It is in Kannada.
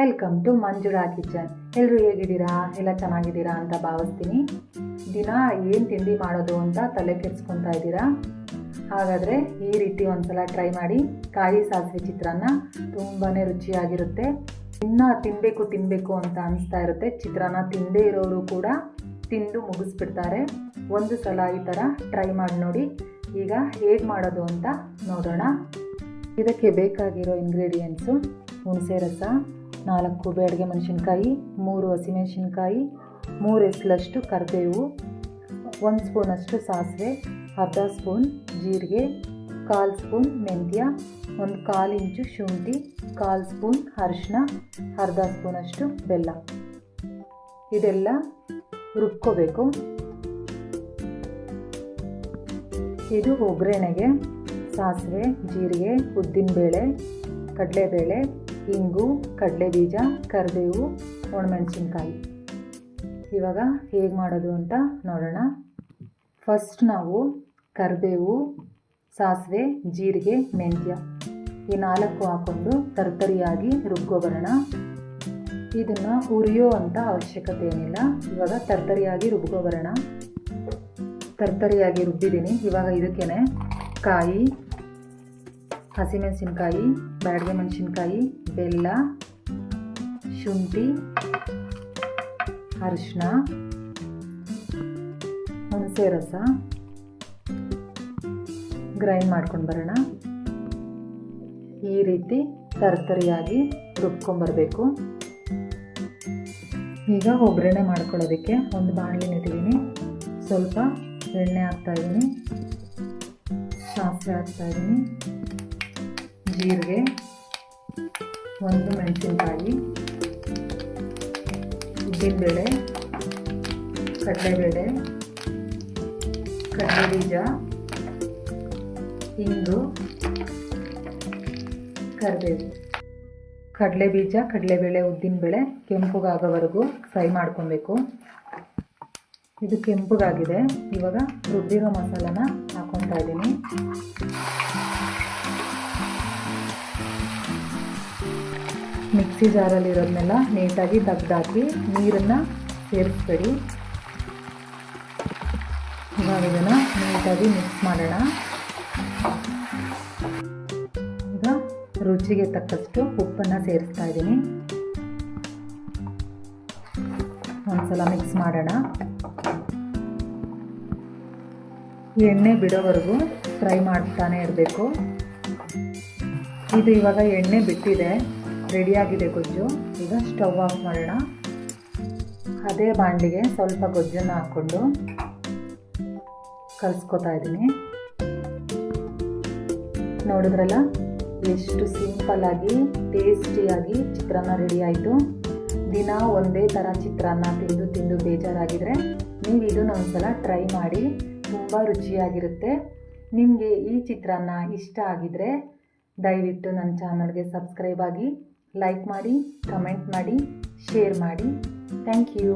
Welcome to Manjula kitchen. ಎಲ್ಲರೂ ಹೇಗಿದ್ದೀರಾ? ಎಲ್ಲ ಚೆನ್ನಾಗಿದ್ದೀರಾ ಅಂತ ಭಾವಿಸ್ತೀನಿ. ದಿನ ಏನು ತಿಂಡಿ ಮಾಡೋದು ಅಂತ ತಲೆ ಕೆಡಿಸ್ಕೊತಾ ಇದ್ದೀರಾ? ಹಾಗಾದರೆ ಈ ರೀತಿ ಒಂದ್ಸಲ ಟ್ರೈ ಮಾಡಿ. ಕಾಯಿ ಸಾಸಿವೆ ಚಿತ್ರಾನ್ನ ತುಂಬಾ ರುಚಿಯಾಗಿರುತ್ತೆ. ಇನ್ನೂ ತಿನ್ನಬೇಕು ಅಂತ ಅನಿಸ್ತಾ ಇರುತ್ತೆ. ಚಿತ್ರಾನ್ನ ತಿಂದೇ ಇರೋರು ಕೂಡ ತಿಂದು ಮುಗಿಸ್ಬಿಡ್ತಾರೆ. ಒಂದು ಸಲ ಈ ಥರ ಟ್ರೈ ಮಾಡಿ ನೋಡಿ. ಈಗ ಹೇಗೆ ಮಾಡೋದು ಅಂತ ನೋಡೋಣ. ಇದಕ್ಕೆ ಬೇಕಾಗಿರೋ ಇಂಗ್ರೀಡಿಯೆಂಟ್ಸು: ಹುಣಸೆ ರಸ, 4 ಬ್ಯಾಡಗೆ ಮೆಣಸಿನ್ಕಾಯಿ, 3 ಹಸಿಮೆಣಸಿನ್ಕಾಯಿ, 3 ಎಸಳಷ್ಟು ಕರಿಬೇವು, 1 ಸ್ಪೂನಷ್ಟು ಸಾಸಿವೆ, ಅರ್ಧ ಸ್ಪೂನ್ ಜೀರಿಗೆ, 1/4 ಸ್ಪೂನ್ ಮೆಂತ್ಯ, 1/4 ಇಂಚು ಶುಂಠಿ, 1/4 ಸ್ಪೂನ್ ಅರಿಶಿನ, ಅರ್ಧ ಸ್ಪೂನಷ್ಟು ಬೆಲ್ಲ. ಇದೆಲ್ಲ ರುಬ್ಕೋಬೇಕು. ಇದು ಒಗ್ಗರಣೆಗೆ ಸಾಸಿವೆ, ಜೀರಿಗೆ, ಉದ್ದಿನಬೇಳೆ, ಕಡಲೆಬೇಳೆ, ಇಂಗು, ಕಡಲೆಬೀಜ, ಕರಿಬೇವು, ಒಣಮೆಣಸಿನ್ಕಾಯಿ. ಇವಾಗ ಹೇಗೆ ಮಾಡೋದು ಅಂತ ನೋಡೋಣ. ಫಸ್ಟ್ ನಾವು ಕರಿಬೇವು, ಸಾಸಿವೆ, ಜೀರಿಗೆ, ಮೆಂತ್ಯ ಈ 4 ಹಾಕ್ಕೊಂಡು ತರ್ತರಿಯಾಗಿ ರುಬ್ಕೊಬರೋಣ. ಇದನ್ನು ಹುರಿಯೋ ಅಂತ ಅವಶ್ಯಕತೆ ಏನಿಲ್ಲ. ಇವಾಗ ತರ್ತರಿಯಾಗಿ ರುಬ್ಕೊಬರೋಣ. ತರ್ತರಿಯಾಗಿ ರುಬ್ಬಿದ್ದೀನಿ. ಇವಾಗ ಇದಕ್ಕೇನೆ ಕಾಯಿ, ಹಸಿಮೆಣಸಿನ್ಕಾಯಿ, ಬ್ಯಾಡಗೆ ಮೆಣಸಿನ್ಕಾಯಿ, ಬೆಲ್ಲ, ಶುಂಠಿ, ಅರಿಶಿನ, ಹುಣಸೆ ರಸ ಗ್ರೈಂಡ್ ಮಾಡ್ಕೊಂಡು ಬರೋಣ. ಈ ರೀತಿ ತರ್ತರಿಯಾಗಿ ರುಬ್ಕೊಂಬರಬೇಕು. ಈಗ ಒಗ್ಗರಣೆ ಮಾಡ್ಕೊಳ್ಳೋದಕ್ಕೆ ಒಂದು ಬಾಣಲೆನ ಇಟ್ಟಿದ್ದೀನಿ. ಸ್ವಲ್ಪ ಎಣ್ಣೆ ಹಾಕ್ತಾಯಿದ್ದೀನಿ, ಸಾಸಿವೆ ಹಾಕ್ತಾಯಿದ್ದೀನಿ, ಜೀರಿಗೆ, 1 ಮೆಣಸಿನ್ಕಾಯಿ, ಉದ್ದಿನಬೇಳೆ, ಕಡಲೆಬೇಳೆ, ಕಡಲೆಬೀಜ, ಇಂಗು, ಕರಿಬೇವು. ಕಡಲೆಬೀಜ, ಕಡಲೆಬೇಳೆ, ಉದ್ದಿನಬೇಳೆ ಕೆಂಪುಗಾಗೋವರೆಗೂ ಫ್ರೈ ಮಾಡ್ಕೊಬೇಕು. ಇದು ಕೆಂಪುಗಾಗಿದೆ. ಇವಾಗ ರುಬ್ಬಿರೋ ಮಸಾಲಾನ ಹಾಕ್ಕೊತಾ ಇದ್ದೀನಿ. ಮಿಕ್ಸಿ ಜಾರಲ್ಲಿರೋದನ್ನೆಲ್ಲ ನೀಟಾಗಿ ತೆಗ್ದಾಕಿ ನೀರನ್ನು ಸೇರಿಸ್ಬೇಡಿ. ಇವಾಗ ಇದನ್ನು ನೀಟಾಗಿ ಮಿಕ್ಸ್ ಮಾಡೋಣ. ಈಗ ರುಚಿಗೆ ತಕ್ಕಷ್ಟು ಉಪ್ಪನ್ನು ಸೇರಿಸ್ತಾ ಇದ್ದೀನಿ. ಒಂದ್ಸಲ ಮಿಕ್ಸ್ ಮಾಡೋಣ. ಎಣ್ಣೆ ಬಿಡೋವರೆಗೂ ಫ್ರೈ ಮಾಡ್ತಾನೆ ಇರಬೇಕು. ಇದು ಇವಾಗ ಎಣ್ಣೆ ಬಿಟ್ಟಿದೆ, ರೆಡಿಯಾಗಿದೆ ಗೊಜ್ಜು. ಈಗ ಸ್ಟವ್ ಆಫ್ ಮಾಡೋಣ. ಅದೇ ಬಾಣಲಿಗೆ ಸ್ವಲ್ಪ ಗೊಜ್ಜನ್ನು ಹಾಕ್ಕೊಂಡು ಕಲಿಸ್ಕೊತಾ ಇದ್ದೀನಿ. ನೋಡಿದ್ರಲ್ಲ ಎಷ್ಟು ಸಿಂಪಲ್ಲಾಗಿ ಟೇಸ್ಟಿಯಾಗಿ ಚಿತ್ರಾನ್ನ ರೆಡಿ ಆಯಿತು. ದಿನ ಒಂದೇ ಥರ ಚಿತ್ರಾನ್ನ ತಿಂದು ಬೇಜಾರಾಗಿದ್ದರೆ ನೀವು ಇದನ್ನು ಒಂದ್ಸಲ ಟ್ರೈ ಮಾಡಿ. ತುಂಬ ರುಚಿಯಾಗಿರುತ್ತೆ. ನಿಮಗೆ ಈ ಚಿತ್ರಾನ್ನ ಇಷ್ಟ ಆಗಿದರೆ ದಯವಿಟ್ಟು ನನ್ನ ಚಾನಲ್ಗೆ ಸಬ್ಸ್ಕ್ರೈಬ್ ಆಗಿ, ಲೈಕ್ ಮಾಡಿ, ಕಮೆಂಟ್ ಮಾಡಿ, ಶೇರ್ ಮಾಡಿ. Thank you.